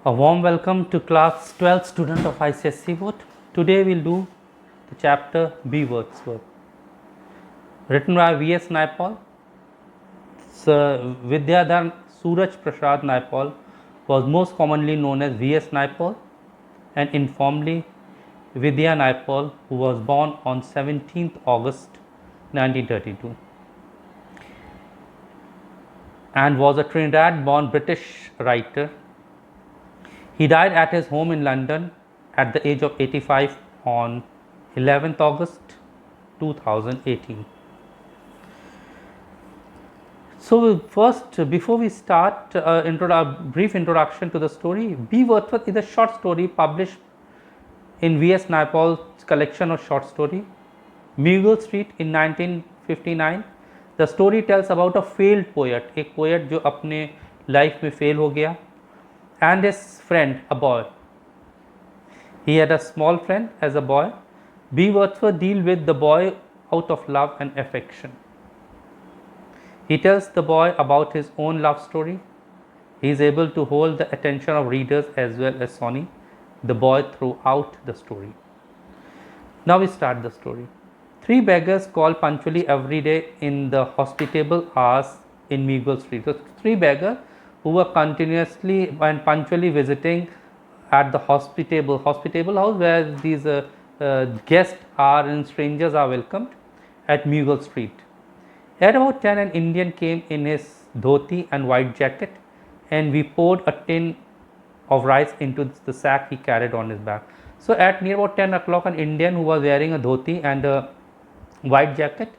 A warm welcome to class 12 student of ICSE board. Today we'll do the chapter B Wordsworth, written by V.S. Naipaul. Sir Vidyadhar Suraj Prasad Naipaul was most commonly known as V.S. Naipaul and informally Vidya Naipaul, who was born on 17th August 1932 and was a Trinidad-born British writer. He died at his home in London at the age of 85 on 11th August 2018. So first, before we start, a brief introduction to the story. B. Wordsworth is a short story published in V.S. Naipaul's collection of short story, Meagle Street in 1959. The story tells about a failed poet, एक poet जो अपने life में fail हो गया, and his friend, a boy. He had a small friend as a boy. B. Wordsworth deals with the boy out of love and affection. He tells the boy about his own love story. He is able to hold the attention of readers as well as Sonny, the boy, throughout the story. Now we start the story. Three beggars call punctually every day in the hospitable hours in Meagle Street. So three beggars who were continuously and punctually visiting at the hospitable house where these guests are and strangers are welcomed at Meagle Street. At about 10, an Indian came in his dhoti and white jacket, and we poured a tin of rice into the sack he carried on his back. So at near about 10 o'clock, an Indian who was wearing a dhoti and a white jacket,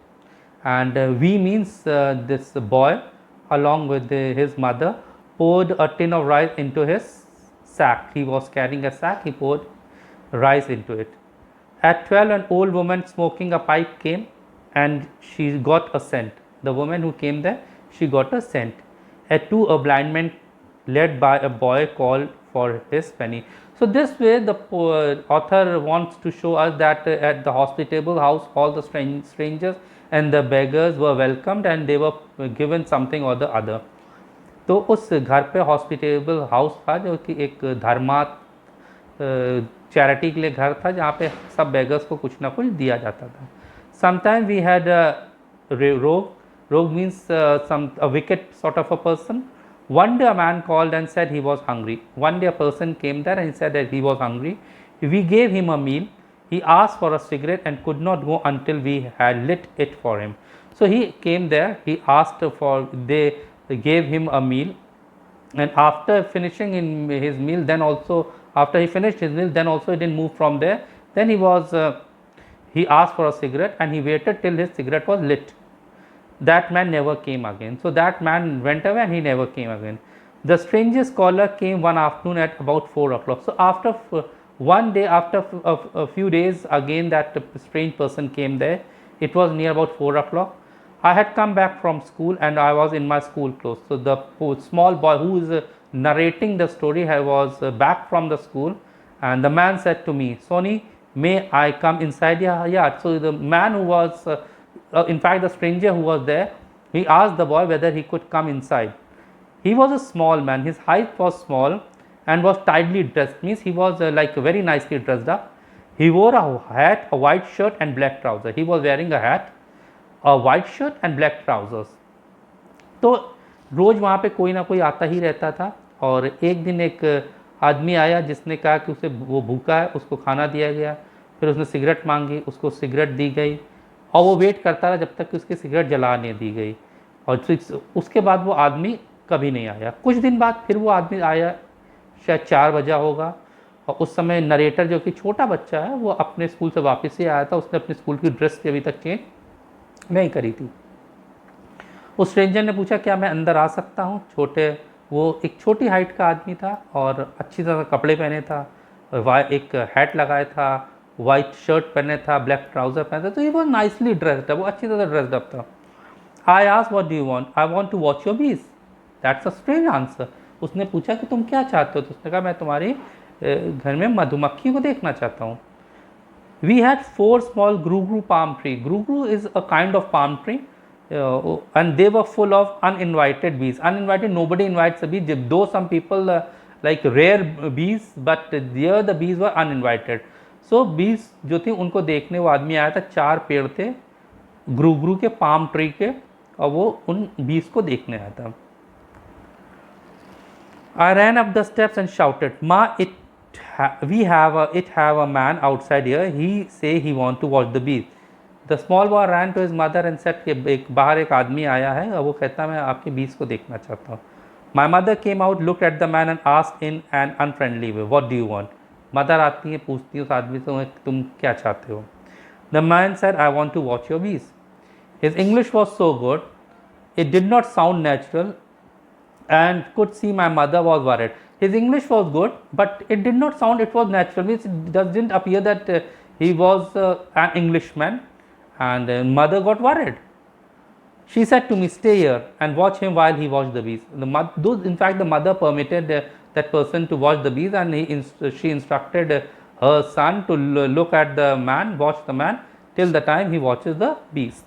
and we means this boy along with his mother poured a tin of rice into his sack. He was carrying a sack, he poured rice into it. At 12, an old woman smoking a pipe came and she got a cent. The woman who came there, she got a cent. At 2, a blind man led by a boy called for his penny. So this way the author wants to show us that at the hospitable house all the strangers and the beggars were welcomed and they were given something or the other. तो उस घर पे hospitable house था जो कि एक धर्मार्थ charity के लिए घर था जहाँ पे सब बेगर्स को कुछ ना कुछ दिया जाता था. Sometimes we had a rogue. Rogue means a wicked sort of a person. One day a man called and said he was hungry. One day a person came there and he said that he was hungry. We gave him a meal. He asked for a cigarette and could not go until we had lit it for him. So he came there, he asked for, they gave him a meal, and after finishing in his meal, then also after he finished his meal, then also he didn't move from there. Then he asked for a cigarette and he waited till his cigarette was lit. That man never came again. So that man went away and he never came again. The strangest caller came one afternoon at about 4 o'clock. So after one day, after a few days, again that strange person came there. It was near about 4 o'clock. I had come back from school and I was in my school clothes. So the small boy who is narrating the story was back from the school, and the man said to me, Sonny, may I come inside? Yeah. So the man who was, in fact the stranger who was there, he asked the boy whether he could come inside. He was a small man, his height was small and was tidily dressed, means he was like very nicely dressed up. He wore a hat, a white shirt and black trousers. He was wearing a hat, a white shirt and black trousers. तो रोज़ वहाँ पे कोई ना कोई आता ही रहता था, और एक दिन एक आदमी आया जिसने कहा कि उसे वो भूखा है, उसको खाना दिया गया. फिर उसने सिगरेट मांगी, उसको सिगरेट दी गई, और वो वेट करता रहा जब तक कि उसकी सिगरेट जलाने दी गई, और उसके बाद वो आदमी कभी नहीं आया. कुछ दिन बाद फिर वो आदमी आया, शायद 4 बजा होगा, और उस समय नरेटर जो कि छोटा बच्चा है वो अपने स्कूल से वापस ही आया था. उसने अपने स्कूल की ड्रेस भी अभी तक चेंज नहीं करी थी. उस स्ट्रेंजर ने पूछा क्या मैं अंदर आ सकता हूँ. वो एक छोटी हाइट का आदमी था और अच्छी तरह कपड़े पहने था, एक हैट लगाया था, वाइट शर्ट पहने था, ब्लैक ट्राउज़र पहने था. तो ये वो नाइसली ड्रेस्ड है, वो अच्छी तरह ड्रेस्ड अप था. I ask what do you want. I want to watch your bees. That's a strange answer. उसने पूछा कि तुम क्या चाहते हो. तो उसने कहा मैं तुम्हारे घर में मधुमक्खी को देखना चाहता हूँ. We had 4 small grugru palm tree. Grugru is a kind of palm tree, and they were full of uninvited bees. Uninvited, nobody invites a bee. Though some people like rare bees, but there the bees were uninvited. So bees जो थी उनको देखने वो आदमी आया था, 4 पेड़ थे ग्रू के, पाम ट्री के, और वो उन बीज को देखने आया था. I ran up the steps and shouted, "Ma, we have a man outside here. He say he want to watch the bees." The small boy ran to his mother and said कि बाहर एक आदमी आया है और वो कहता मैं आपके बीज को देखना चाहता हूँ. My mother came out, looked at the man and asked in an unfriendly way, "What do you want?" Mother आती है, पूछती है उस आदमी से तुम क्या चाहते हो. The man said, "I want to watch your bees." His English was so good, it did not sound natural, and could see my mother was worried. His English was good, but it did not sound it was natural. Means it didn't appear that he was an Englishman, and mother got worried. She said to me, "Stay here and watch him while he watched the bees." In fact, the mother permitted that person to watch the bees, and she instructed her son to look at the man, watch the man till the time he watches the bees.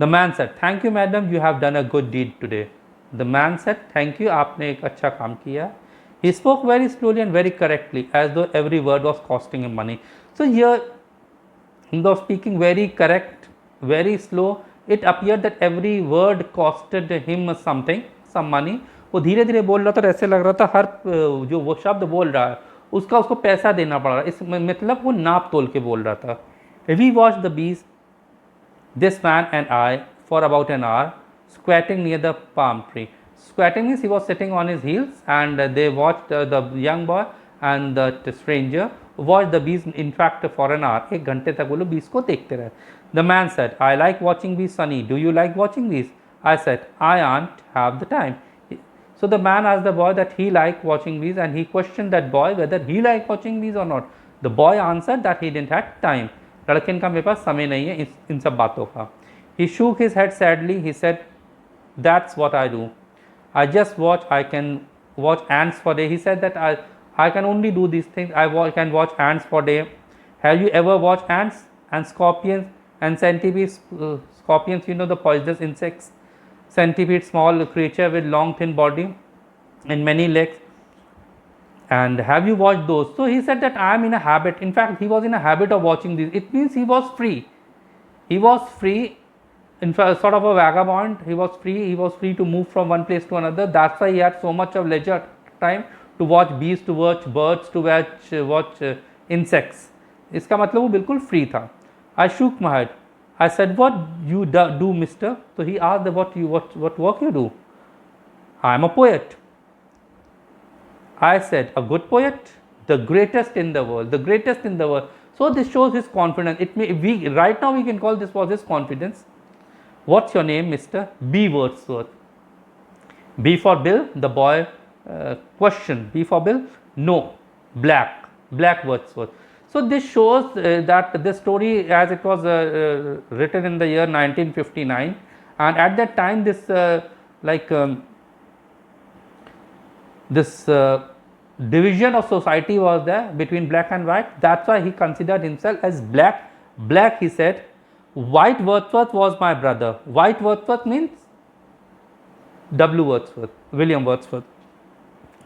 The man said, "Thank you, madam, you have done a good deed today." The man said, "Thank you, आपने एक अच्छा काम किया." He spoke very slowly and very correctly, as though every word was costing him money. So here, he was speaking very correct, very slow. It appeared that every word costed him something, some money. वो धीरे धीरे बोल रहा था, ऐसे लग रहा था हर जो वो शब्द बोल रहा है उसको पैसा देना पड़ रहा है. इस मतलब वो नाप तोल के बोल रहा था. We watched the bees, this man and I, for about an hour, squatting near the palm tree. Squatting means he was sitting on his heels, and they watched the young boy and the stranger watched the bees, in fact, for an hour. 1 घंटे तक वो लोग bees को देखते रहे. The man said, "I like watching bees, Sonny. Do you like watching bees?" I said, "I don't have the time." So the man asked the boy that he liked watching bees, and he questioned that boy whether he liked watching bees or not. The boy answered that he didn't have time. लड़के का मेरे पास समय नहीं है इन सब बातों का. He shook his head sadly. He said, "That's what I do. I just watch. I can watch ants for day." He said that I can only do these things. I can watch ants for day. Have you ever watched ants and scorpions and centipedes? Scorpions, you know, the poisonous insects. Centipede, small creature with long thin body and many legs. And have you watched those? So he said that I am in a habit. In fact, he was in a habit of watching these. It means he was free. He was free. In fact, sort of a vagabond. He was free. He was free to move from one place to another. That's why he had so much of leisure time to watch bees, to watch birds, to watch insects. इसका मतलब वो बिल्कुल free था. I shook my head. I said, "What you do, mister?" So he asked, what work you do? "I am a poet." I said, "A good poet?" "The greatest in the world, the greatest in the world." So this shows his confidence. Right now we can call this was his confidence. "What's your name, mister?" "B. Wordsworth." B for Bill, the boy questioned. B for Bill? "No, Black Wordsworth." So this shows that this story, as it was written in the year 1959, and at that time this division of society was there between black and white. That's why he considered himself as black. Black, he said. White Wordsworth was my brother. White Wordsworth means W. Wordsworth, William Wordsworth.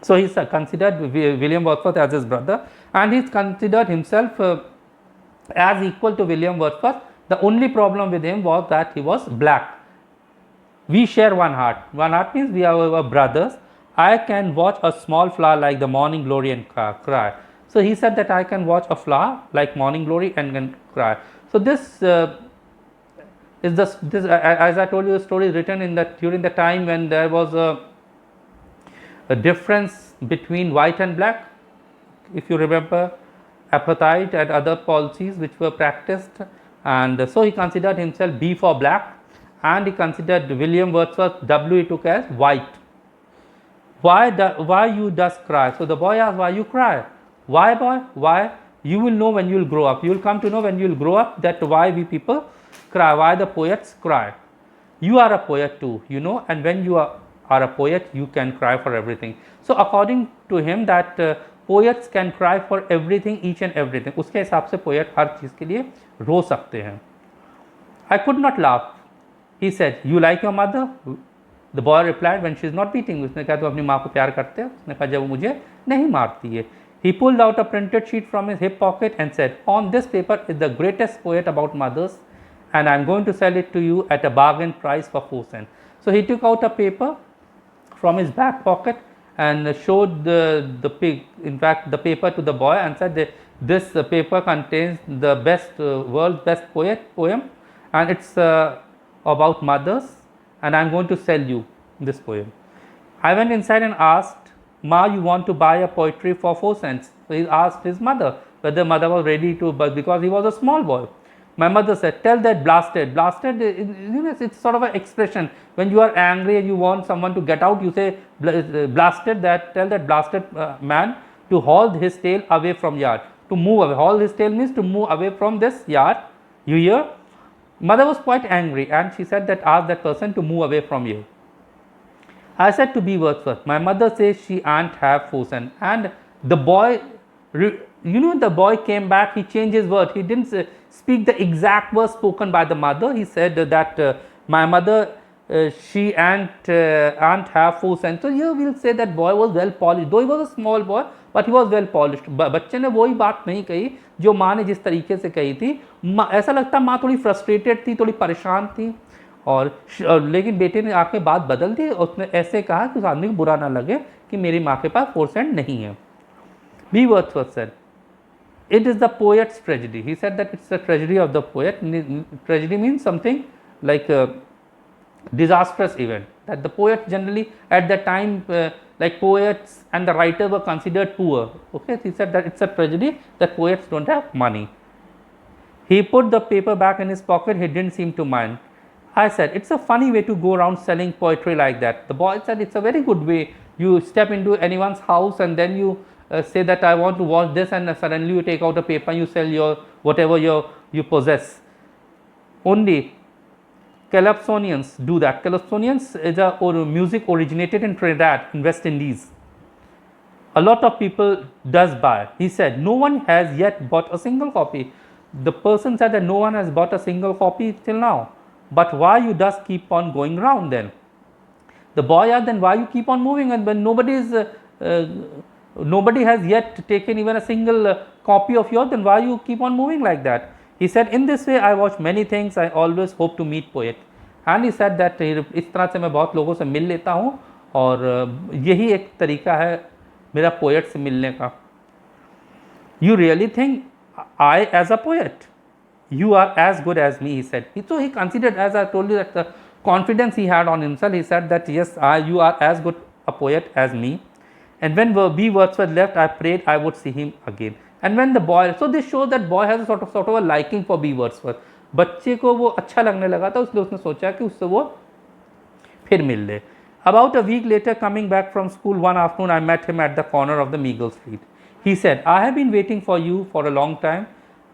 So he considered William Wordsworth as his brother, and he considered himself as equal to William Wordsworth. The only problem with him was that he was black. We share one heart. One heart means we are brothers. I can watch a small flower like the morning glory and cry. So he said that I can watch a flower like morning glory and can cry. So this is as I told you, the story is written during the time when there was a difference between white and black. If you remember, apartheid and other policies which were practiced, and so he considered himself B for black, and he considered William Wordsworth, W he took as white. Why you does cry? So the boy asked, "Why you cry?" "Why, boy? Why? You will know when you will grow up. You will come to know when you will grow up that why we people cry, why the poets cry. You are a poet too, you know, and when you are a poet, you can cry for everything." So according to him, that poets can cry for everything, each and everything. उसके हिसाब से poet हर चीज़ के लिए रो सकते हैं. I could not laugh. He said, "You like your mother?" The boy replied, when she is not beating me. उसने कहा तुम अपनी माँ को प्यार करते हो? उसने कहा जब वो मुझे नहीं मारती है. He pulled out a printed sheet from his hip pocket and said, on this paper is the greatest poet about mothers, and I am going to sell it to you at a bargain price for 4 cents. So he took out a paper from his back pocket and showed the paper to the boy and said that this paper contains the world's best poem, and it's about mothers, and I am going to sell you this poem. I went inside and asked, Ma, you want to buy a poetry for 4 cents? So he asked his mother whether mother was ready to, but because he was a small boy. My mother said, tell that blasted. Blasted, it's sort of an expression. When you are angry and you want someone to get out, you say blasted, tell that blasted man to haul his tail away from yard. To move away. Haul his tail means to move away from this yard. You hear? Mother was quite angry and she said that ask that person to move away from you. I said to B. Wordsworth, my mother says she can't have 4 cents. And the boy, the boy came back, he changed his word. He didn't speak the exact words spoken by the mother. He said that my mother, she can't have 4 cents. So here we will say that boy was well polished. Though he was a small boy, but he was well polished. बच्चे ने वही बात नहीं कही जो माँ ने जिस तरीके से कही थी. ऐसा लगता माँ थोड़ी फ्रस्ट्रेटेड थी, थोड़ी परेशान थी, और लेकिन बेटे ने आके बात बदल दी. उसने ऐसे कहा कि उस आदमी को बुरा ना लगे कि मेरी माँ के पास 4 cents नहीं है. B. Wordsworth said, it is the poet's tragedy. He said that it's the tragedy of the poet. Tragedy means something like a disastrous event, that the poet generally at that time, like poets and the writer were considered poor. Okay, he said that it's a tragedy that poets don't have money. He put the paper back in his pocket. He didn't seem to mind. I said, it's a funny way to go around selling poetry like that. The boy said, it's a very good way. You step into anyone's house and then you say that I want to watch this, and suddenly you take out a paper and you sell your whatever you possess. Only Calypsonians do that. Calypsonians is music originated in Trinidad in West Indies. A lot of people does buy. He said, no one has yet bought a single copy. The person said that no one has bought a single copy till now. But why you just keep on going round then? The boy asked, then why you keep on moving, and when nobody has yet taken even a single copy of yours, then why you keep on moving like that? He said, in this way I watch many things, I always hope to meet poet. And he said that इस तरह से मैं बहुत लोगों से मिल लेता हूँ, और यही एक तरीका है मेरा पोएट से मिलने का. You really think I as a poet? You are as good as me, he said. So he considered, as I told you, that the confidence he had on himself, he said that yes, you are as good a poet as me. And when B. Wordsworth left, I prayed I would see him again. And when the boy, so this shows that boy has a sort of a liking for B. Wordsworth. बच्चे को वो अच्छा लगने लगा था, इसलिए उसने सोचा कि उससे वो फिर मिल ले. About a week later, coming back from school one afternoon, I met him at the corner of the Meagle Street. He said, I have been waiting for you for a long time.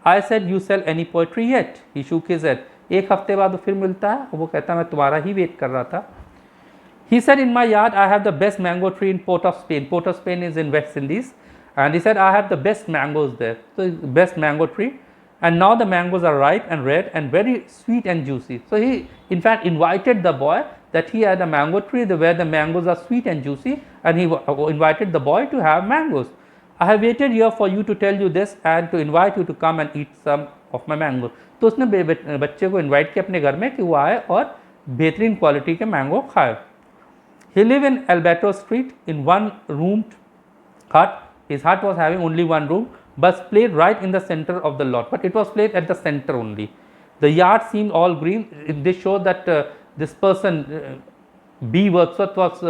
I said, you sell any poetry yet? He shook his head. एक हफ्ते बाद वो फिर मिलता है, वो कहता मैं तुम्हारा ही वेट कर रहा था. He said, in my yard I have the best mango tree in Port of Spain. Port of Spain is in West Indies. And he said, I have the best mangoes there. So best mango tree. And now the mangoes are ripe and red and very sweet and juicy. So he in fact invited the boy, that he had a mango tree where the mangoes are sweet and juicy, and he invited the boy to have mangoes. I have waited here for you to tell you this and to invite you to come and eat some of my mangoes. तो उसने बच्चे को invite किया अपने घर में कि वो आए और बेहतरीन क्वालिटी के मैंगो खाए. He lived in Alberto Street in one roomed hut. His hut was having only one room, but placed right in the center of the lot. But it was placed at the center only. The yard seemed all green. This shows that this person, B. Wordsworth, was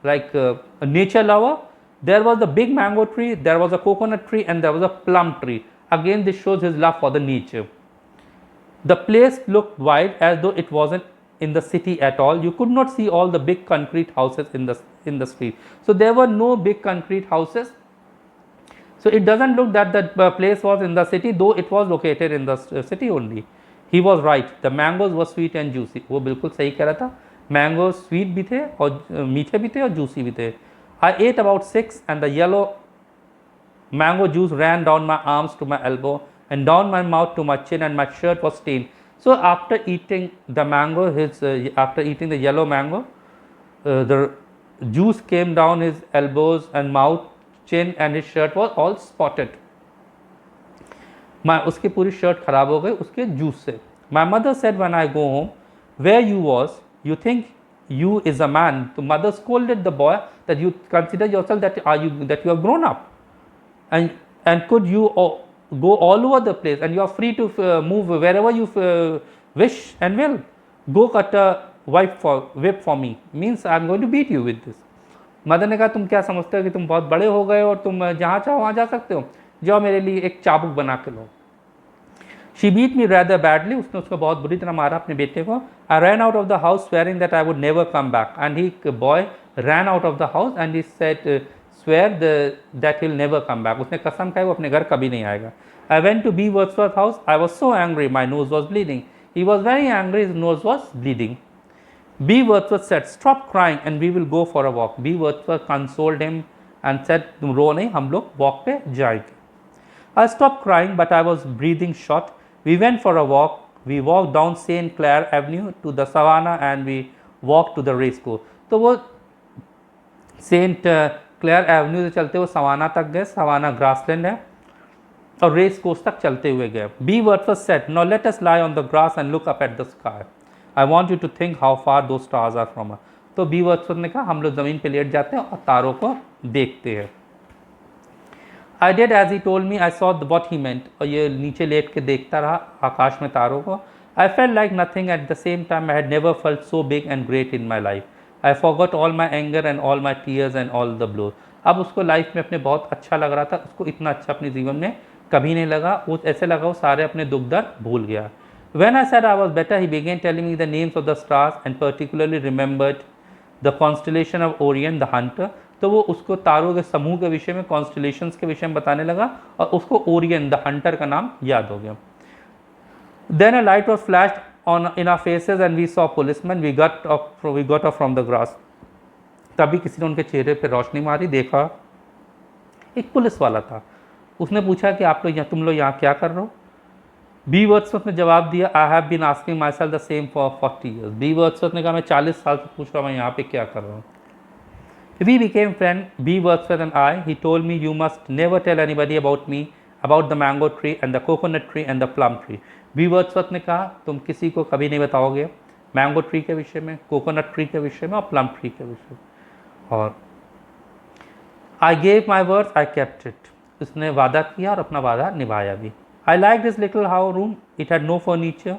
like a nature lover. There was a big mango tree, there was a coconut tree, and there was a plum tree. Again, this shows his love for the nature. The place looked wide, as though it wasn't in the city at all. You could not see all the big concrete houses in the street. So there were no big concrete houses. So it doesn't look that the place was in the city, though it was located in the city only. He was right. The mangoes were sweet and juicy. वो बिल्कुल सही कह रहा था. Mangoes sweet भी थे और मीठे भी थे और juicy भी थे. I ate about 6, and the yellow mango juice ran down my arms to my elbow and down my mouth to my chin, and my shirt was stained. So after eating the mango, after eating the yellow mango, the juice came down his elbows and mouth, chin and his shirt was all spotted. उसकी पूरी shirt खराब हो गई उसके juice से. My mother said when I go home, where you was, you think you is a man. The mother scolded the boy that you consider yourself that you have grown up, and could you go all over the place and you are free to move wherever you wish and will. Go cut a whip for me, means I am going to beat you with this. Mother ने कहा तुम क्या समझते हो कि तुम बहुत बड़े हो गए और तुम जहाँ चाहो वहाँ जा सकते हो, जाओ मेरे लिए एक चाबुक बना के लो. She beat me rather badly. उसने उसको बहुत बुरी तरह मारा अपने बेटे को. I ran out of the house swearing that I would never come back. And the boy ran out of the house and he said, swear that he'll never come back. उसने कसम खाई वो अपने घर कभी नहीं आएगा. I went to B. Wordsworth's house. I was so angry. My nose was bleeding. He was very angry. His nose was bleeding. B. Wordsworth said, stop crying and we will go for a walk. B. Wordsworth consoled him and said, तुम रो नहीं, हम लोग walk पे जाएंगे. I stopped crying, but I was breathing short. We went for a walk. We walked down St. Clair Avenue to the Savannah and we walked to the race course. तो वो Saint clear Avenue से चलते हुए savanna तक गए. Savanna grassland है और race course तक चलते हुए गए. B Wordsworth said, now let us lie on the grass and look up at the sky. I want you to think how far those stars are from us. तो B Wordsworth ने कहा हम लोग ज़मीन पे लेट जाते हैं और तारों को देखते हैं. I did as he told me. I saw what he meant. और ये नीचे लेट के देखता रहा आकाश में तारों को. I felt like nothing at the same time. I had never felt so big and great in my life. I forgot all my anger and all my tears and all the blows. अब उसको life में अपने बहुत अच्छा लग रहा था. उसको इतना अच्छा अपने जीवन में कभी नहीं लगा. वो ऐसे लगा वो सारे अपने दुख दर्द भूल गया. When I said I was better, he began telling me the names of the stars and particularly remembered the constellation of Orion, the hunter. तो वो उसको तारों के समूह के विषय में, कॉन्स्टलेशंस के विषय में बताने लगा और उसको ओरियन द हंटर का नाम याद हो गया. Then a light was flashed on in our faces and we saw policeman. We got up from the grass. तभी किसी ने उनके चेहरे पे रोशनी मारी. देखा एक पुलिस वाला था. उसने पूछा कि आप लोग तुम लोग यहाँ क्या कर रहे हो. बी वर्ड्सवर्थ ने जवाब दिया, I have been asking myself the same for 40 years. B Wordsworth ने कहा मैं 40 साल से पूछ रहा हूँ मैं यहाँ पे क्या कर रहा हूँ. We became friends, B. Wordsworth and I. He told me you must never tell anybody about me, about the mango tree and the coconut tree and the plum tree. B. Wordsworth ने कहा तुम किसी को कभी नहीं बताओगे mango tree के विषय में, कोकोनट ट्री के विषय में और प्लम ट्री के विषय में. और I gave my words, I kept it. उसने वादा किया और अपना वादा निभाया भी. I liked this little house room. It had no furniture,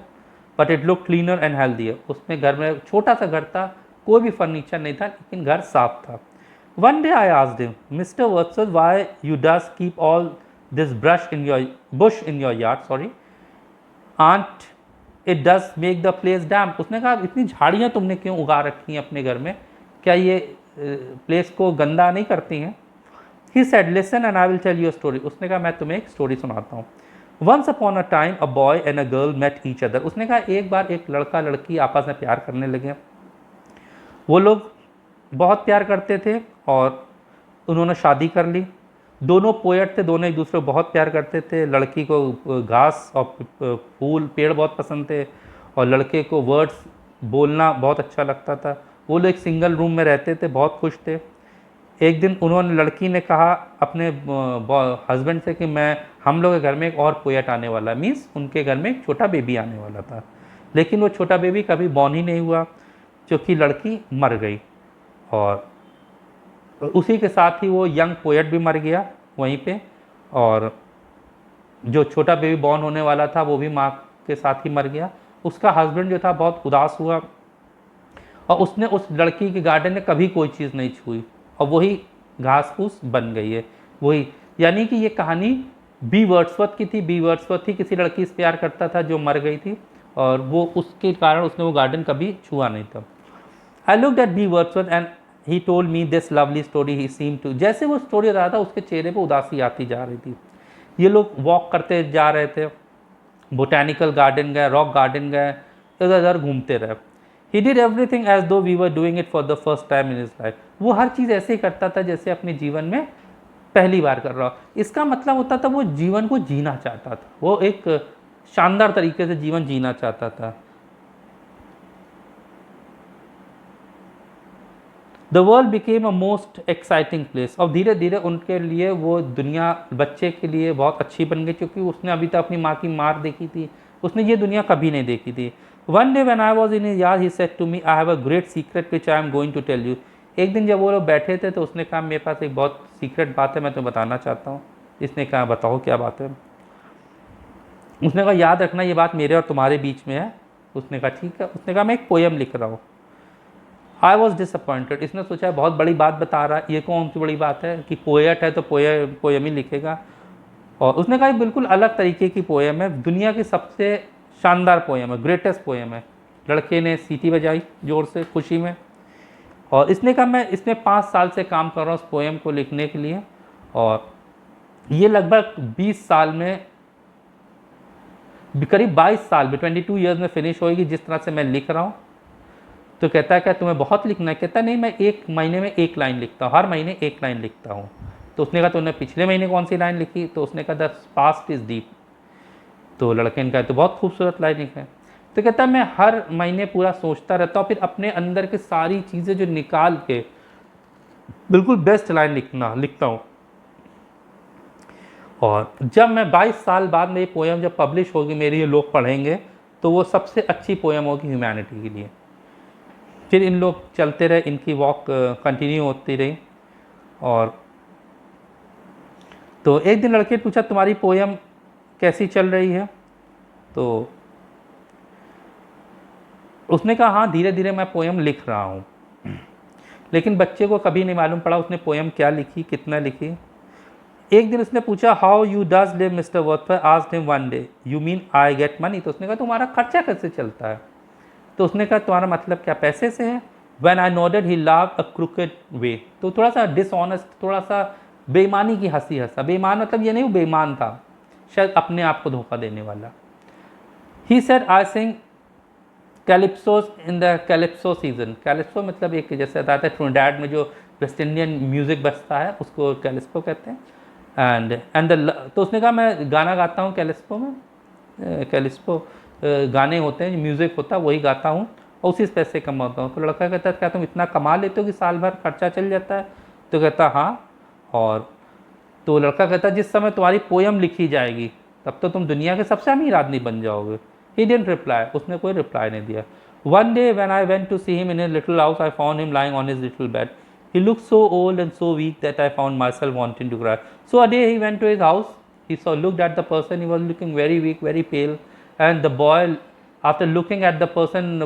but it looked cleaner and healthier. उसमें घर में छोटा सा घर था, कोई भी फर्नीचर नहीं था लेकिन घर साफ था. One day I asked him, Mr. Wordsworth, why you does keep all this bush in your yard? Sorry, aren't it does make the place damp? उसने कहा इतनी झाड़ियाँ तुमने क्यों उगा रखी हैं अपने घर में, क्या ये प्लेस को गंदा नहीं करती हैं? He said, listen and I will tell you a story. उसने कहा मैं तुम्हें एक स्टोरी सुनाता हूँ. Once upon a time, a boy and a girl met each other. उसने कहा एक बार एक लड़का लड़की आपस में प्यार करने लगे. वो लोग बहुत प्यार करते थे और उन्होंने शादी कर ली. दोनों पोएट थे, दोनों एक दूसरे को बहुत प्यार करते थे. लड़की को घास और फूल पेड़ बहुत पसंद थे और लड़के को वर्ड्स बोलना बहुत अच्छा लगता था. वो लोग एक सिंगल रूम में रहते थे, बहुत खुश थे. एक दिन उन्होंने लड़की ने कहा अपने हस्बैंड से कि हम लोग के घर में एक और पोएट आने वाला, मीन्स उनके घर में एक छोटा बेबी आने वाला था. लेकिन वो छोटा बेबी कभी बॉर्न ही नहीं हुआ क्योंकि लड़की मर गई. और उसी के साथ ही वो यंग पोएट भी मर गया वहीं पे. और जो छोटा बेबी बॉर्न होने वाला था वो भी माँ के साथ ही मर गया. उसका हस्बैंड जो था बहुत उदास हुआ और उसने उस लड़की के गार्डन में कभी कोई चीज़ नहीं छुई और वही घास फूस बन गई है वही. यानी कि ये कहानी बी वर्ड्सवर्थ की थी. बी वर्ड्सवर्थ ही किसी लड़की से प्यार करता था जो मर गई थी और वो उसके कारण उसने वो गार्डन कभी छुआ नहीं था. I looked at B. Wordsworth and he told me this lovely story. He seemed to, जैसे वो स्टोरी रहा था उसके चेहरे पे उदासी आती जा रही थी. ये लोग वॉक करते जा रहे थे, बोटैनिकल गार्डन गए, रॉक गार्डन गए, इधर उधर घूमते रहे. He did everything as though we were doing it for the first time in his life. वो हर चीज़ ऐसे ही करता था जैसे अपने जीवन में पहली बार कर रहा हो. इसका मतलब होता था वो जीवन को जीना चाहता था, वो एक शानदार तरीके से जीवन जीना चाहता था. The world became a most exciting place. और धीरे धीरे उनके लिए वो दुनिया बच्चे के लिए बहुत अच्छी बन गई, क्योंकि उसने अभी तक अपनी माँ की मार देखी थी, उसने ये दुनिया कभी नहीं देखी थी। One day when I was in his yard he said to me I have a great secret which I am going to tell you. एक दिन जब वो लोग बैठे थे तो उसने कहा मेरे पास एक बहुत सीक्रेट बात है, मैं तुम्हें बताना चाहता हूँ। इसने कहा बताओ क्या बात है। उसने कहा याद रखना ये बात मेरे और तुम्हारे बीच में है। उसने कहा ठीक है। उसने कहा मैं एक पोएम लिख रहा हूँ। I was disappointed. इसने सोचा बहुत बड़ी बात बता रहा है, ये कौन सी बड़ी बात है कि पोएट है तो पोएम ही लिखेगा। और उसने कहा बिल्कुल अलग तरीके की पोएम है, दुनिया की सबसे शानदार पोएम है, ग्रेटेस्ट पोएम है। लड़के ने सीटी बजाई जोर से खुशी में। और इसने कहा मैं इसमें 5 साल से काम कर रहा हूँ उस पोएम को लिखने के लिए, और ये लगभग 20 साल में, करीब 22 साल में, 22 ईयर्स में फिनिश होएगी जिस तरह से मैं लिख रहा हूँ। तो कहता है क्या तुम्हें बहुत लिखना है? कहता नहीं, मैं 1 महीने में 1 लाइन लिखता हूँ, हर महीने 1 लाइन लिखता हूँ। तो उसने कहा तुमने पिछले महीने कौन सी लाइन लिखी? तो उसने कहा द पास्ट इज़ डीप। तो लड़के ने कहा तो बहुत खूबसूरत लाइन लिखा है। तो कहता है मैं हर महीने पूरा सोचता रहता हूँ, फिर अपने अंदर की सारी चीज़ें जो निकाल के बिल्कुल बेस्ट लाइन लिखता हूँ। और जब मैं 22 साल बाद में ये पोएम जब पब्लिश होगी मेरी, ये लोग पढ़ेंगे, तो वो सबसे अच्छी पोएम होगी ह्यूमैनिटी के लिए। फिर इन लोग चलते रहे, इनकी वॉक कंटिन्यू होती रही। और तो एक दिन लड़के ने पूछा तुम्हारी पोएम कैसी चल रही है? तो उसने कहा हाँ धीरे धीरे मैं पोएम लिख रहा हूँ। लेकिन बच्चे को कभी नहीं मालूम पड़ा उसने पोएम क्या लिखी, कितना लिखी। एक दिन उसने पूछा how you does live mister Wordsworth, asked him one day you mean I get money. तो उसने कहा तुम्हारा खर्चा कैसे चलता है? तो उसने कहा तुम्हारा मतलब क्या पैसे से है? When I nodded he laughed a crooked way. तो थोड़ा सा डिसऑनेस्ट, थोड़ा सा बेईमानी की हंसी हंसा। बेईमान मतलब ये नहीं वो बेईमान था, शायद अपने आप को धोखा देने वाला। He said I sing calypsos in the calypso season. Calypso मतलब एक जैसे आता है ट्रिनिडाड में जो वेस्ट इंडियन म्यूजिक बजता है उसको कैलिप्सो कहते हैं। एंड तो उसने कहा मैं गाना गाता हूँ कैलिप्सो में, कैलिप्सो गाने होते हैं, म्यूज़िक होता है, वही गाता हूँ और उसी से पैसे कमाता हूँ। तो लड़का कहता है क्या तुम इतना कमा लेते हो कि साल भर खर्चा चल जाता है? तो कहता हाँ। और तो लड़का कहता है जिस समय तुम्हारी पोएम लिखी जाएगी तब तो तुम दुनिया के सबसे अमीर आदमी बन जाओगे। ही डिडंट रिप्लाई, उसने कोई रिप्लाई नहीं दिया। One day when I went to see him in his little house I found him lying on his little bed. He looked so old and so weak that I found myself wanting to cry. So a day he went to his house. He looked at the person. He was looking very weak, very pale. And the boy, after looking at the person,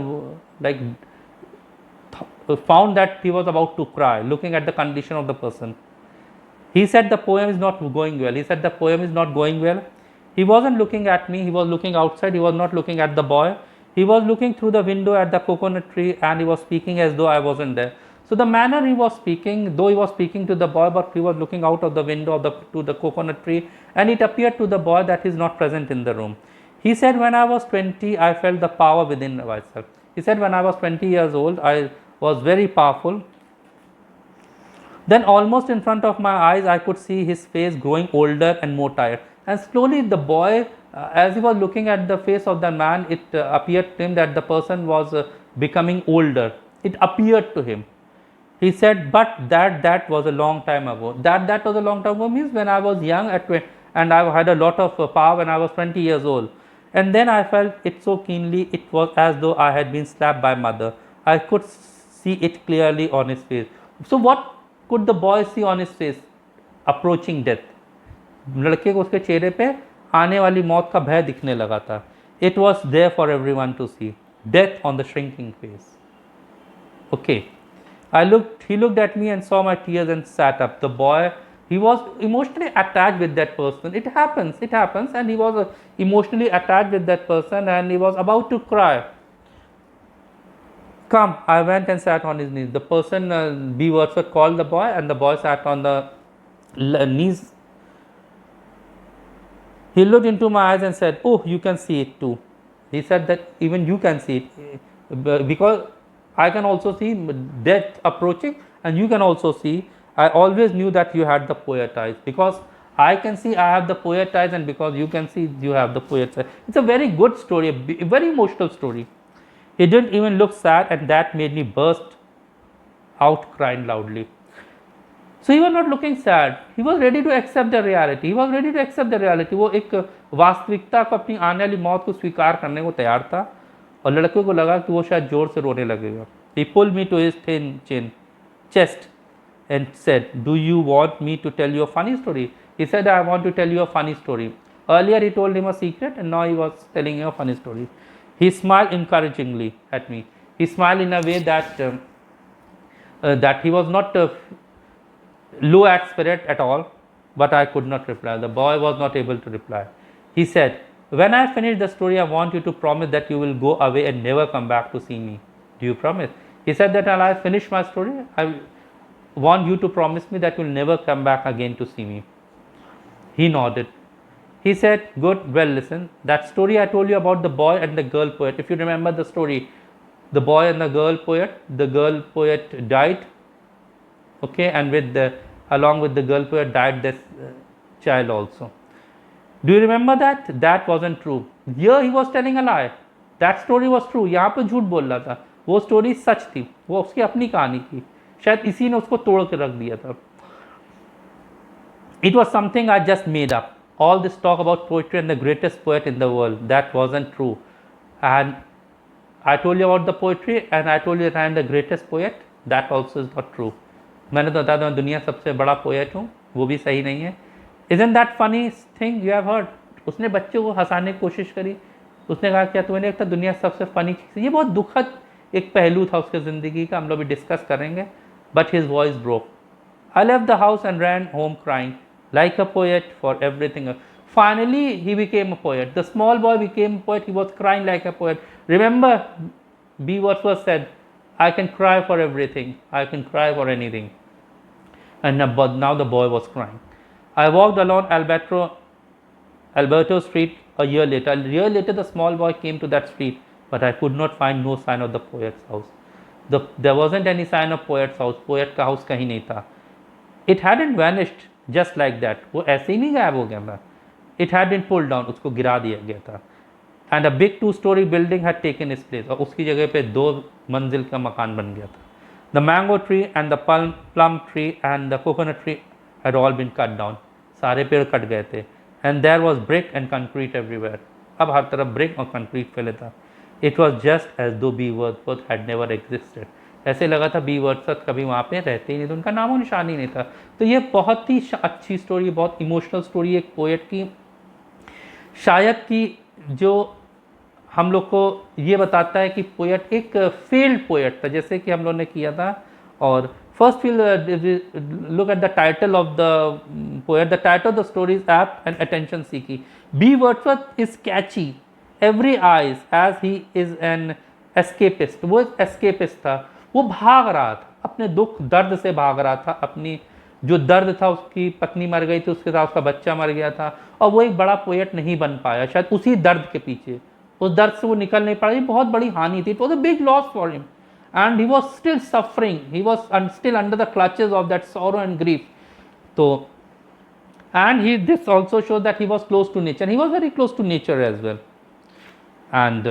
found that he was about to cry, looking at the condition of the person. He said the poem is not going well. He said the poem is not going well. He wasn't looking at me. He was looking outside. He was not looking at the boy. He was looking through the window at the coconut tree, and he was speaking as though I wasn't there. So the manner he was speaking, though he was speaking to the boy, but he was looking out of the window to the coconut tree, and it appeared to the boy that he is not present in the room. He said, when I was 20, I felt the power within myself. He said, when I was 20 years old, I was very powerful. Then almost in front of my eyes, I could see his face growing older and more tired. And slowly the boy, as he was looking at the face of the man, it appeared to him that the person was becoming older. It appeared to him. He said, but that was a long time ago. That was a long time ago means when I was young and I had a lot of power when I was 20 years old. And then I felt it so keenly, it was as though I had been slapped by mother. I could see it clearly on his face. So what could the boy see on his face? Approaching death. लड़के को उसके चेहरे पे आने वाली मौत का भय दिखने लगा था. It was there for everyone to see. Death on the shrinking face. Okay. He looked at me and saw my tears and sat up. The boy, he was emotionally attached with that person. It happens, and he was emotionally attached with that person and he was about to cry. Come, I went and sat on his knees. The person, B. Wordsworth, called the boy and the boy sat on the knees. He looked into my eyes and said, oh, you can see it too. He said that even you can see it because I can also see death approaching and you can also see. I always knew that you had the poet eyes because I can see I have the poet eyes and because you can see you have the poet eyes. It's a very good story, a very emotional story. He didn't even look sad and that made me burst out crying loudly. So he was not looking sad. He was ready to accept the reality. He was ready to accept the reality. वो एक वास्तविकता को, अपनी आने वाली मौत को स्वीकार करने को तैयार था, और लड़के को लगा कि वो शायद जोर से रोने लगेगा. He pulled me to his thin chest and said, "Do you want me to tell you a funny story?" He said, "I want to tell you a funny story." Earlier he told him a secret, and now he was telling him a funny story. He smiled encouragingly at me. He smiled in a way that he was not low at spirit at all, but I could not reply. The boy was not able to reply. He said, "When I finish the story, I want you to promise that you will go away and never come back to see me. Do you promise?" He said that when I finish my story, I want you to promise me that you will never come back again to see me. He nodded. He said, "Good, well listen, that story I told you about the boy and the girl poet, if you remember the story, the boy and the girl poet died, okay, and along with the girl poet died this child also. Do you remember that? That wasn't true." Here he was telling a lie. That story was true. यहाँ पे झूठ बोल रहा था. वो story सच थी, वो उसकी अपनी कहानी थी, शायद इसी ने उसको तोड़ के रख दिया था. It was something I just made up. All this talk about poetry and the greatest poet in the world, that wasn't true. And I told you about the poetry and I told you that I am the greatest poet, that also is not true. मैंने तो बताया मैं दुनिया सबसे बड़ा poet हूँ, वो भी सही नहीं है. Isn't that funny thing you have heard? उसने बच्चे को हंसाने की कोशिश करी. उसने कहा क्या तुम्हें लगता दुनिया सबसे फनी चीज़. ये बहुत दुखद एक पहलू था उसके ज़िंदगी का, हम लोग भी डिस्कस करेंगे. But his voice broke. I left the house and ran home crying like a poet for everything. Finally he became a poet. The small boy became a poet. He was crying like a poet. Remember, B. Wordsworth said, "I can cry for everything. I can cry for anything." And now the boy was crying. I walked along Alberto Street a year later. A year later, the small boy came to that street, but I could not find no sign of the poet's house. There wasn't any sign of poet's house. Poet का house कहीं नहीं था. It hadn't vanished just like that. वो ऐसे ही नहीं गायब हो गया था. It had been pulled down. उसको गिरा दिया गया था. And a big 2-story building had taken its place. और उसकी जगह पे 2 मंजिल का मकान बन गया था. The mango tree and the plum tree and the coconut tree had all been cut down. सारे पेड़ कट गए थे. And there was brick and concrete everywhere. अब हर तरफ brick और concrete फैले था. It was just as though B. Wordsworth had never existed. ऐसे लगा था B. Wordsworth कभी वहाँ पे रहते ही नहीं थे, उनका नामो निशान ही नहीं था. तो ये बहुत ही अच्छी स्टोरी, बहुत इमोशनल स्टोरी एक पोएट की, शायद कि जो हम लोग को ये बताता है कि पोएट एक फेल्ड पोएट था, जैसे कि हम लोग ने किया था. और first look at the title of the poet. The title of the story is apt and attention seeking. B Wordsworth is catchy every eyes as he is an escapist. वो एक एस्केपिस्ट था, वो भाग रहा था, अपने दुख दर्द से भाग रहा था. अपनी जो दर्द था, उसकी पत्नी मर गई थी, उसके साथ उसका बच्चा मर गया था, और वो एक बड़ा पोएट नहीं बन पाया, शायद उसी दर्द के पीछे, उस दर्द से वो निकल नहीं पा रहा. बहुत बड़ी हानि थी. It was a big loss for him and he was still suffering. He was still under the clutches of that sorrow and grief. So, and this also shows that he was close to nature. He was very close to nature as well. And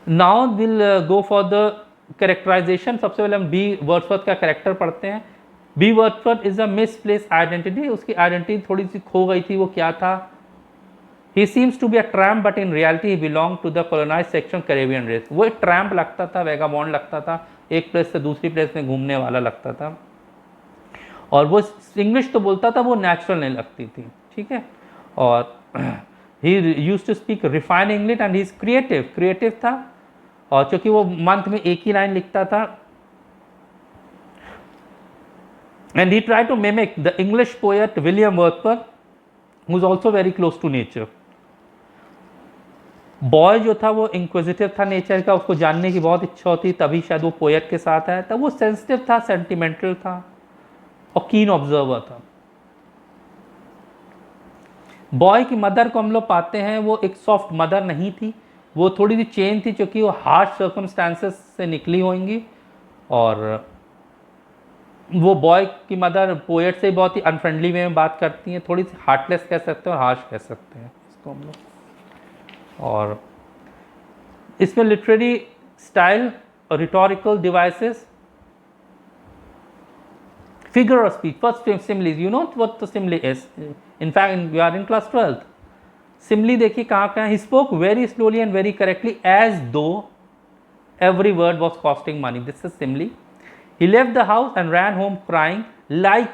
now we'll go for the characterization. सबसे पहले हम B Wordsworth का character पढ़ते हैं. B Wordsworth is a misplaced identity. उसकी identity थोड़ी सी खो गई थी. वो क्या था? He seems to be a tramp, but in reality he belonged to the colonized section Caribbean race. वो एक ट्रैम्प लगता था, वैगाबॉन्ड लगता था, एक प्लेस से दूसरी प्लेस में घूमने वाला लगता था, और वो इंग्लिश तो बोलता था, वो नेचुरल नहीं लगती थी. ठीक है. और he used to speak refined English and he is creative था. और चूँकि वो मंथ में एक ही लाइन लिखता था, and he tried to mimic the English poet William Wordsworth, who is also very close to nature. Boy जो था वो इंक्विजिटिव था नेचर का, उसको जानने की बहुत इच्छा होती, तभी शायद वो पोएट के साथ आया था. वो सेंसिटिव था, सेंटिमेंटल था, और कीन ऑब्जर्वर था. बॉय की मदर को हम लोग पाते हैं, वो एक सॉफ्ट मदर नहीं थी, वो थोड़ी सी चेंज थी, क्योंकि वो हार्श सर्कमस्टांसेस से निकली होंगी. और वो बॉय की मदर पोएट से बहुत ही अनफ्रेंडली वे में बात करती हैं, थोड़ी सी हार्टलेस कह सकते हैं और हार्श कह सकते हैं इसको हम लोग. और इसमें literary style rhetorical devices. Figure of speech. First similes. You know what the simile is. In fact, we are in class 12th. Simile देखिए कहाँ कहाँ. He spoke very slowly and very correctly as though every word was costing money. This is simile. He left the house and ran home crying like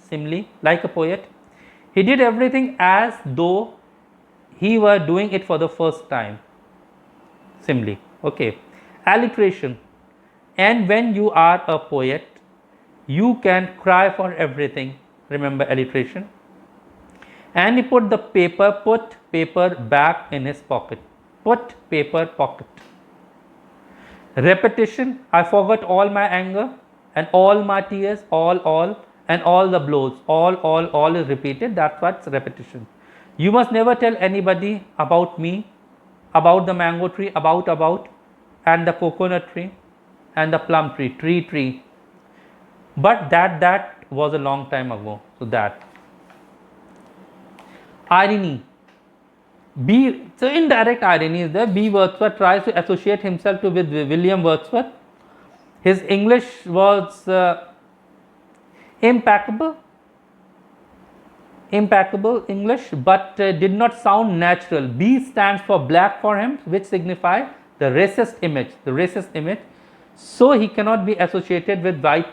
simile, like a poet. He did everything as though he were doing it for the first time. Simile. Okay. Alliteration. And when you are a poet, you can cry for everything. Remember alliteration. And he put paper back in his pocket. Put paper pocket. Repetition. I forgot all my anger and all my tears, all and all the blows. All is repeated. That's what's repetition. You must never tell anybody about me, about the mango tree, about, and the coconut tree, and the plum tree, tree. But that was a long time ago. So that. Irony. So indirect irony is there. B. Wordsworth tries to associate himself with William Wordsworth. His English was impeccable English, but did not sound natural. B stands for black for him, which signifies the racist image. So he cannot be associated with white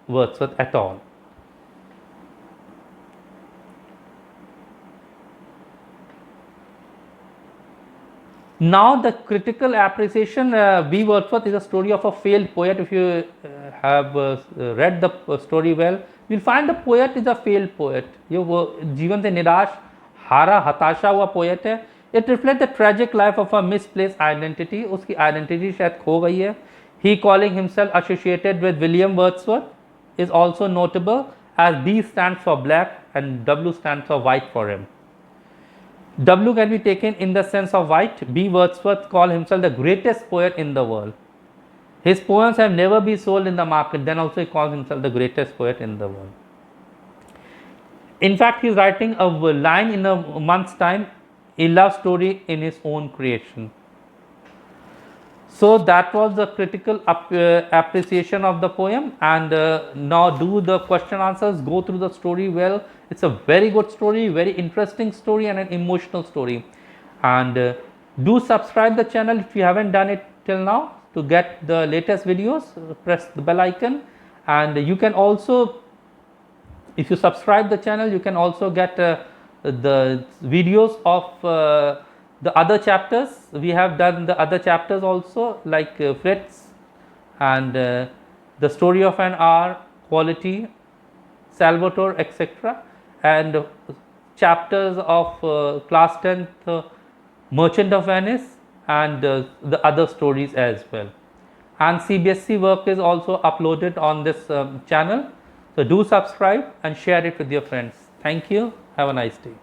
Wordsworth at all. Now the critical appreciation. B. Wordsworth is a story of a failed poet. If you have read the story well, you will find the poet is a failed poet. ये वो जीवन से निराश, हारा, हताशा हुआ poet है. It reflects the tragic life of a misplaced identity. उसकी identity शायद खो गई है. He calling himself associated with William Wordsworth is also notable, as B stands for black and W stands for white for him. W can be taken in the sense of white. B. Wordsworth called himself the greatest poet in the world. His poems have never been sold in the market. Then also he calls himself the greatest poet in the world. In fact, he is writing a line in a month's time, a love story in his own creation. So that was the critical appreciation of the poem. And now do the question answers, go through the story well. It's a very good story, very interesting story, and an emotional story. And do subscribe the channel if you haven't done it till now. To get the latest videos, press the bell icon. And you can also, if you subscribe the channel, you can also get the videos of the other chapters. We have done the other chapters also, like Fritz and the story of an hour, quality, Salvatore, etc. And chapters of class 10th, Merchant of Venice, and the other stories as well. And CBSE work is also uploaded on this channel. So do subscribe and share it with your friends. Thank you. Have a nice day.